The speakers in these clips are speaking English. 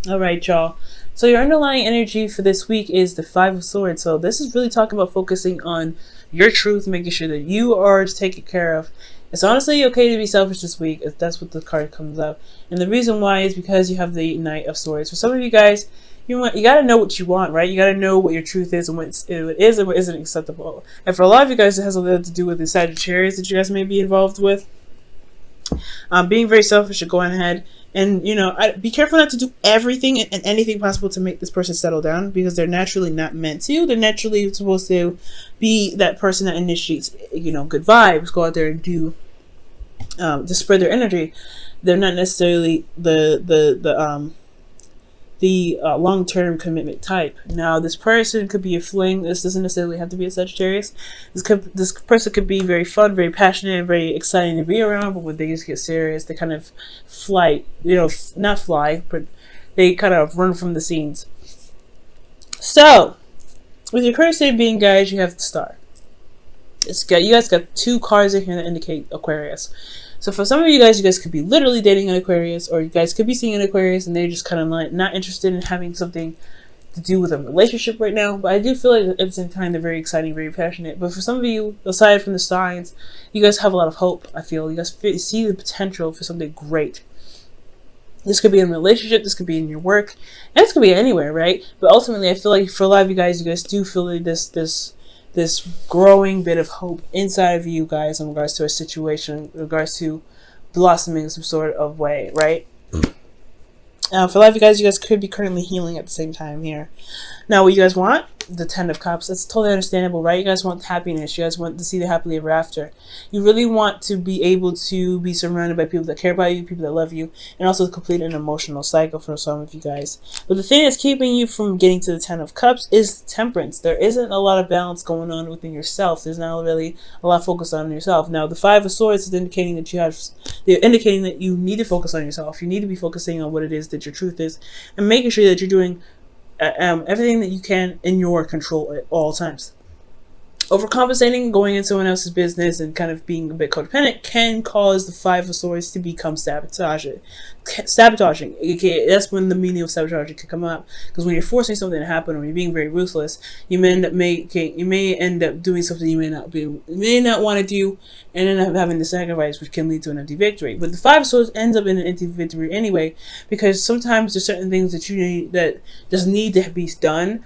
All right, y'all. So your underlying energy for this week is the Five of Swords. So this is really talking about focusing on your truth, making sure that you are taken care of. It's honestly okay to be selfish this week, if that's what the card comes up. And the reason why is because you have the Knight of Swords. For some of you guys, you gotta know what you want, right? You gotta know what your truth is and what it is and what isn't acceptable. And for a lot of you guys, it has a lot to do with the Sagittarius that you guys may be involved with. Being very selfish and going ahead and be careful not to do everything and anything possible to make this person settle down, because they're naturally not meant to. They're naturally supposed to be that person that initiates good vibes, go out there and do to spread their energy. They're not necessarily the long-term commitment type. Now, this person could be a fling. This doesn't necessarily have to be a Sagittarius. This person could be very fun, very passionate, very exciting to be around, but when they just get serious, they kind of fly, not fly, but they kind of run from the scenes. So, with your current state being, guys, you have the Star. You guys got two cards in here that indicate Aquarius. So for some of you guys could be literally dating an Aquarius, or you guys could be seeing an Aquarius and they're just kind of like not interested in having something to do with a relationship right now. But I do feel like at the same time they're very exciting, very passionate. But for some of you, aside from the signs, you guys have a lot of hope. I feel you guys see the potential for something great. This could be in a relationship, this could be in your work, and this could be anywhere, right? But ultimately, I feel like for a lot of you guys do feel like this growing bit of hope inside of you guys in regards to a situation, in regards to blossoming some sort of way, right? For a lot of you guys could be currently healing at the same time here. Now, what you guys want? The Ten of Cups. That's totally understandable, right? You guys want happiness. You guys want to see the happily ever after. You really want to be able to be surrounded by people that care about you, people that love you, and also complete an emotional cycle for some of you guys. But the thing that's keeping you from getting to the Ten of Cups is temperance. There isn't a lot of balance going on within yourself. There's not really a lot of focus on yourself. Now, the Five of Swords is indicating that they're indicating that you need to focus on yourself. You need to be focusing on what it is that your truth is, and making sure that you're doing everything that you can in your control at all times. Overcompensating, going into someone else's business, and kind of being a bit codependent can cause the Five of Swords to become sabotaging. That's when the meaning of sabotaging can come up. Because when you're forcing something to happen, or you're being very ruthless, you may end up doing something you may not want to do, and end up having to sacrifice, which can lead to an empty victory. But the Five of Swords ends up in an empty victory anyway, because sometimes there's certain things that you need that just need to be done.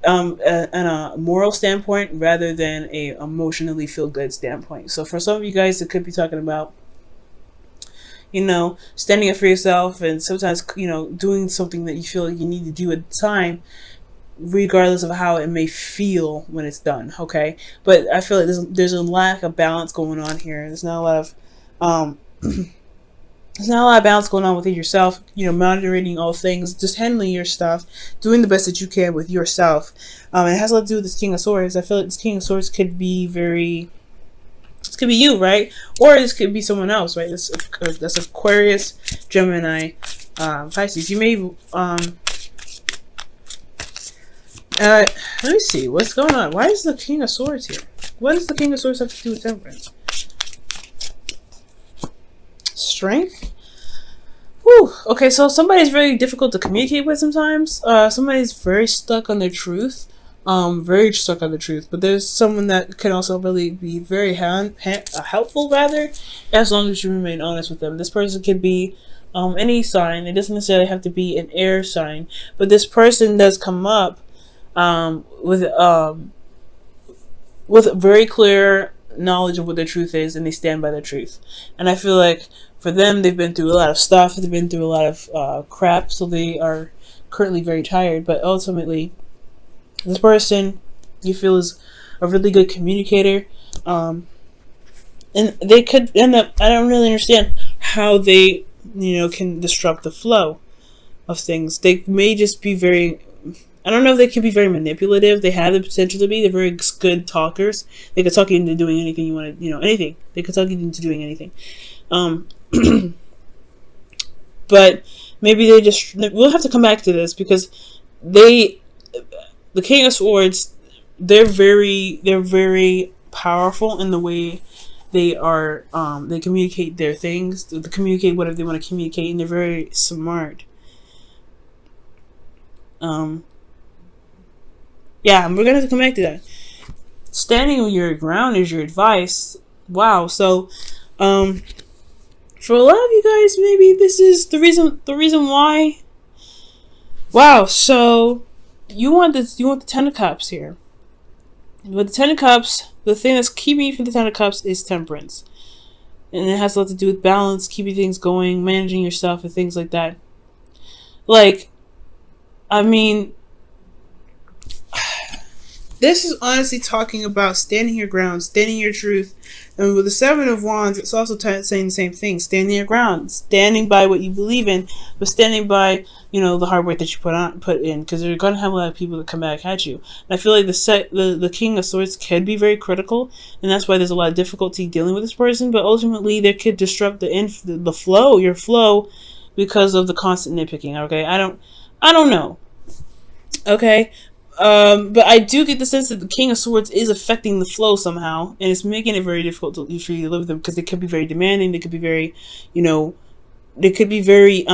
On a moral standpoint rather than a emotionally feel good standpoint. So for some of you guys, it could be talking about standing up for yourself, and sometimes doing something that you feel like you need to do at the time, regardless of how it may feel when it's done. Okay, but I feel like there's a lack of balance going on here. There's not a lot of there's not a lot of balance going on within yourself, monitoring all things, just handling your stuff, doing the best that you can with yourself. It has a lot to do with this King of Swords. I feel like this King of Swords could be this could be you, right? Or this could be someone else, right? That's Aquarius, Gemini, Pisces. You may, let me see, what's going on? Why is the King of Swords here? What does the King of Swords have to do with temperance? Strength. Whew. Okay, so somebody's very difficult to communicate with sometimes. Somebody's very stuck on their truth. Very stuck on the truth. But there's someone that can also really be very helpful, rather, as long as you remain honest with them. This person could be any sign. It doesn't necessarily have to be an air sign. But this person does come up with very clear knowledge of what their truth is, and they stand by their truth. And I feel like for them, they've been through a lot of stuff, they've been through a lot of crap, so they are currently very tired. But ultimately, this person you feel is a really good communicator, and they could end up, I don't really understand how they can disrupt the flow of things. They may just be very, I don't know if they can be very manipulative. They have the potential to be. They're very good talkers. They could talk you into doing anything you want to, anything. They could talk you into doing anything. But maybe we'll have to come back to this, because the King of Swords, they're very powerful in the way they are, they communicate their things, they communicate whatever they want to communicate, and they're very smart. Yeah, we're gonna have to come back to that. Standing on your ground is your advice. Wow. So, for a lot of you guys, maybe this is the reason why. Wow. So, you want this? You want the Ten of Cups here. With the Ten of Cups, the thing that's keeping you from the Ten of Cups is temperance, and it has a lot to do with balance, keeping things going, managing yourself, and things like that. Like, I mean, this is honestly talking about standing your ground, standing your truth. And with the Seven of Wands, it's also saying the same thing. Standing your ground, standing by what you believe in, but standing by, the hard work that you put in. Because you're going to have a lot of people that come back at you. And I feel like the King of Swords can be very critical. And that's why there's a lot of difficulty dealing with this person. But ultimately, they could disrupt the flow, your flow, because of the constant nitpicking. Okay, I don't know. Okay. But I do get the sense that the King of Swords is affecting the flow somehow, and it's making it very difficult for you to live with them, because they could be very demanding. They could be very, they could be very,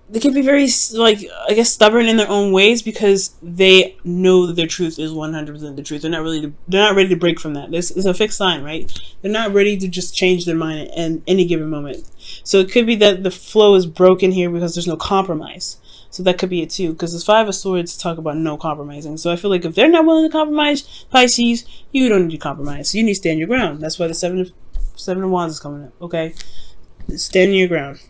they can be very, I guess, stubborn in their own ways, because they know that their truth is 100% the truth. They're not ready to break from that. It's a fixed sign, right? They're not ready to just change their mind at any given moment. So it could be that the flow is broken here because there's no compromise. So that could be it too, because the Five of Swords talk about no compromising. So I feel like if they're not willing to compromise, Pisces, you don't need to compromise. You need to stand your ground. That's why the Seven of Wands is coming up. Okay, stand your ground.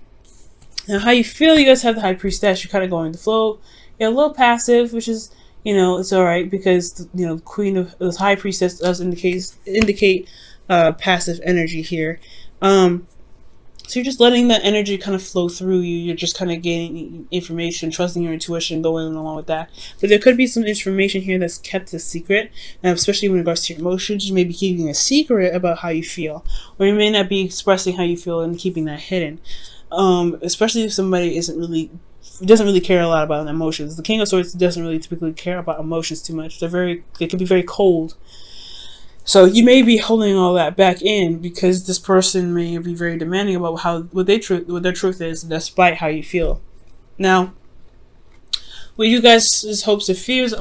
Now, how you feel? You guys have the High Priestess. You're kind of going with the flow. You're a little passive, which is, it's all right, because Queen of the High Priestess does indicate passive energy here. So you're just letting that energy kind of flow through you. You're just kind of gaining information, trusting your intuition, going along with that. But there could be some information here that's kept a secret, and especially in regards to your emotions. You may be keeping a secret about how you feel, or you may not be expressing how you feel and keeping that hidden. Especially if somebody doesn't really care a lot about emotions. The King of Swords doesn't really typically care about emotions too much. They can be very cold. So you may be holding all that back in because this person may be very demanding about what their truth is, despite how you feel. Now, what you guys' hopes and fears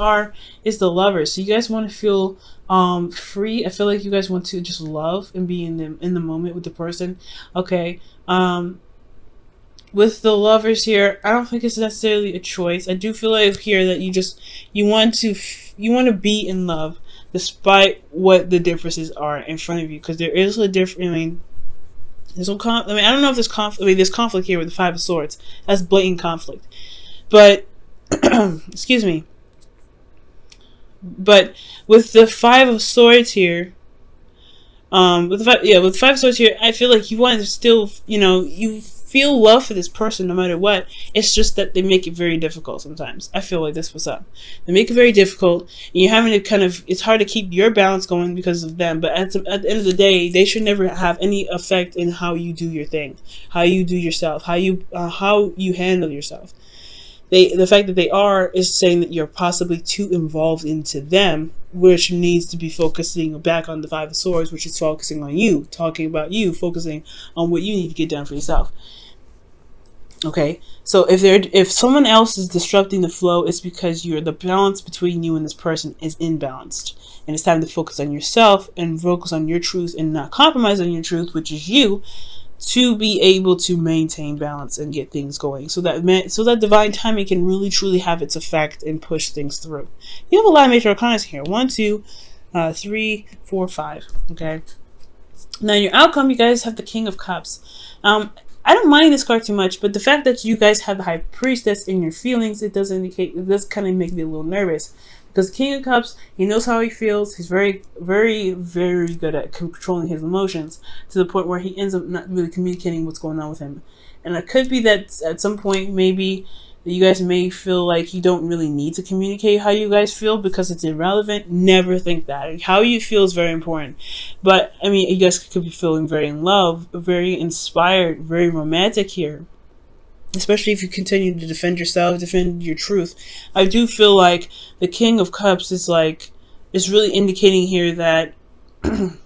is the Lovers. So you guys want to feel free. I feel like you guys want to just love and be in the moment with the person. Okay. With the Lovers here, I don't think it's necessarily a choice. I do feel like here that you want to be in love, despite what the differences are in front of you, because there is a difference. There's no I don't know if there's conflict. There's conflict here with the Five of Swords. That's blatant conflict. But excuse me. But with the Five of Swords here, with the Five of Swords here, I feel like you want to still, you feel love for this person no matter what. It's just that they make it very difficult sometimes. I feel like this was up. They make it very difficult, and you're having to it's hard to keep your balance going because of them. But at the end of the day, they should never have any effect in how you do your thing, how you do yourself, how you handle yourself. The fact that they are is saying that you're possibly too involved into them, which needs to be focusing back on the Five of Swords, which is focusing on you, talking about you, focusing on what you need to get done for yourself. Okay, so if someone else is disrupting the flow, it's because the balance between you and this person is imbalanced, and it's time to focus on yourself and focus on your truth and not compromise on your truth, which is you, to be able to maintain balance and get things going, so that divine timing can really truly have its effect and push things through. You have a lot of major arcana here: 1, 2, 3, 4, 5. Okay. Now your outcome, you guys have the King of Cups. I don't mind this card too much, but the fact that you guys have the High Priestess in your feelings, it does kind of make me a little nervous. Because King of Cups, he knows how he feels. He's very, very, very good at controlling his emotions, to the point where he ends up not really communicating what's going on with him. And it could be that at some point, maybe you guys may feel like you don't really need to communicate how you guys feel because it's irrelevant. Never think that. How you feel is very important. But, you guys could be feeling very in love, very inspired, very romantic here. Especially if you continue to defend yourself, defend your truth. I do feel like the King of Cups is really indicating here that you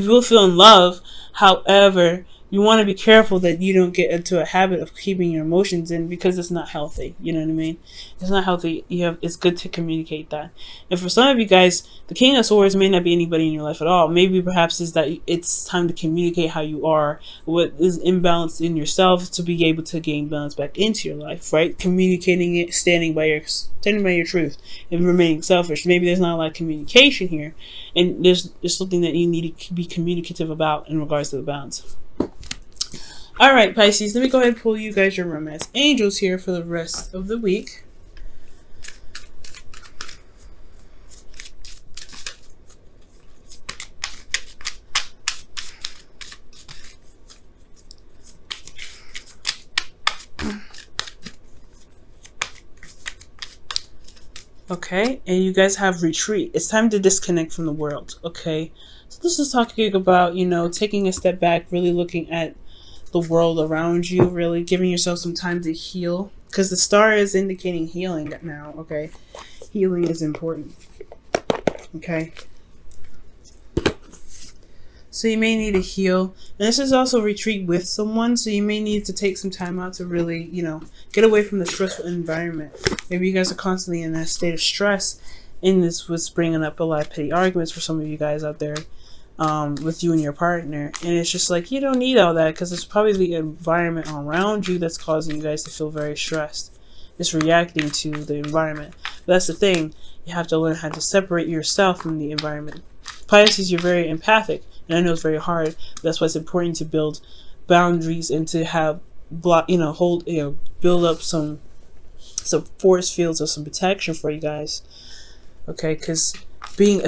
will feel in love. However, you want to be careful that you don't get into a habit of keeping your emotions in, because it's not healthy. You know what I mean? It's not healthy. It's good to communicate that. And for some of you guys, the King of Swords may not be anybody in your life at all. Maybe perhaps is that it's time to communicate how you are, what is imbalanced in yourself, to be able to gain balance back into your life, right? Communicating it, standing by your truth, and remaining selfish. Maybe there's not a lot of communication here, and there's something that you need to be communicative about in regards to the balance. Alright, Pisces, let me go ahead and pull you guys your romance angels here for the rest of the week. Okay, and you guys have retreat. It's time to disconnect from the world, okay? So this is talking about, taking a step back, really looking at the world around you, really giving yourself some time to heal, because the star is indicating healing now. Okay, healing is important. Okay, so you may need to heal, and this is also retreat with someone, so you may need to take some time out to really get away from the stressful environment. Maybe you guys are constantly in a state of stress, and this was bringing up a lot of petty arguments for some of you guys out there. With you and your partner, and it's just like, you don't need all that, because it's probably the environment around you that's causing you guys to feel very stressed. It's reacting to the environment. But that's the thing, you have to learn how to separate yourself from the environment. Pisces, you're very empathic, and I know it's very hard, but that's why it's important to build boundaries and to have build up some force fields of some protection for you guys. Okay, because being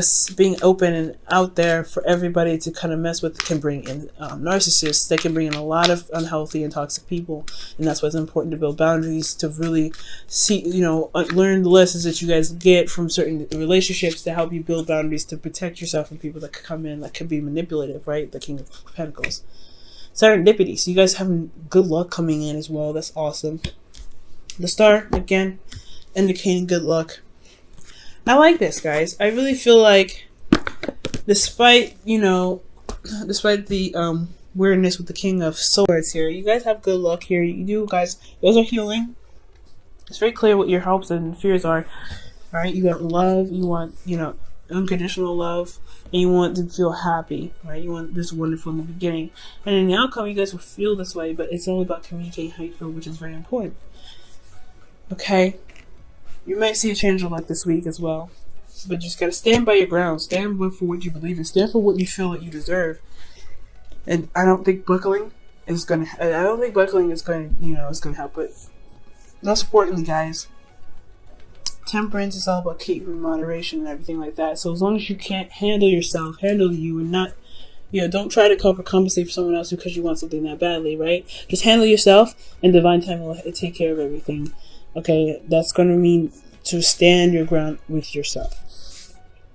open and out there for everybody to kind of mess with can bring in narcissists. They can bring in a lot of unhealthy and toxic people, and that's why it's important to build boundaries, to really see, learn the lessons that you guys get from certain relationships, to help you build boundaries to protect yourself from people that could come in that could be manipulative, right? The King of Pentacles. Serendipity. So you guys having good luck coming in as well. That's awesome. The star, again, indicating good luck. I like this, guys. I really feel like, despite the weirdness with the King of Swords here, you guys have good luck here. You guys are healing. It's very clear what your hopes and fears are. All right, you got love. You want unconditional love, and you want to feel happy. Right, you want this wonderful in the beginning, and in the outcome, you guys will feel this way. But it's all about communicating how you feel, which is very important. Okay. You might see a change of luck this week as well. But you just gotta stand by your ground. Stand for what you believe in. Stand for what you feel that you deserve. And I don't think buckling is gonna help, but most importantly, guys, temperance is all about keeping moderation and everything like that. So as long as you can't handle yourself, handle you, and not, don't try to compensate for someone else because you want something that badly, right? Just handle yourself, and divine time will take care of everything. Okay, that's going to mean to stand your ground with yourself.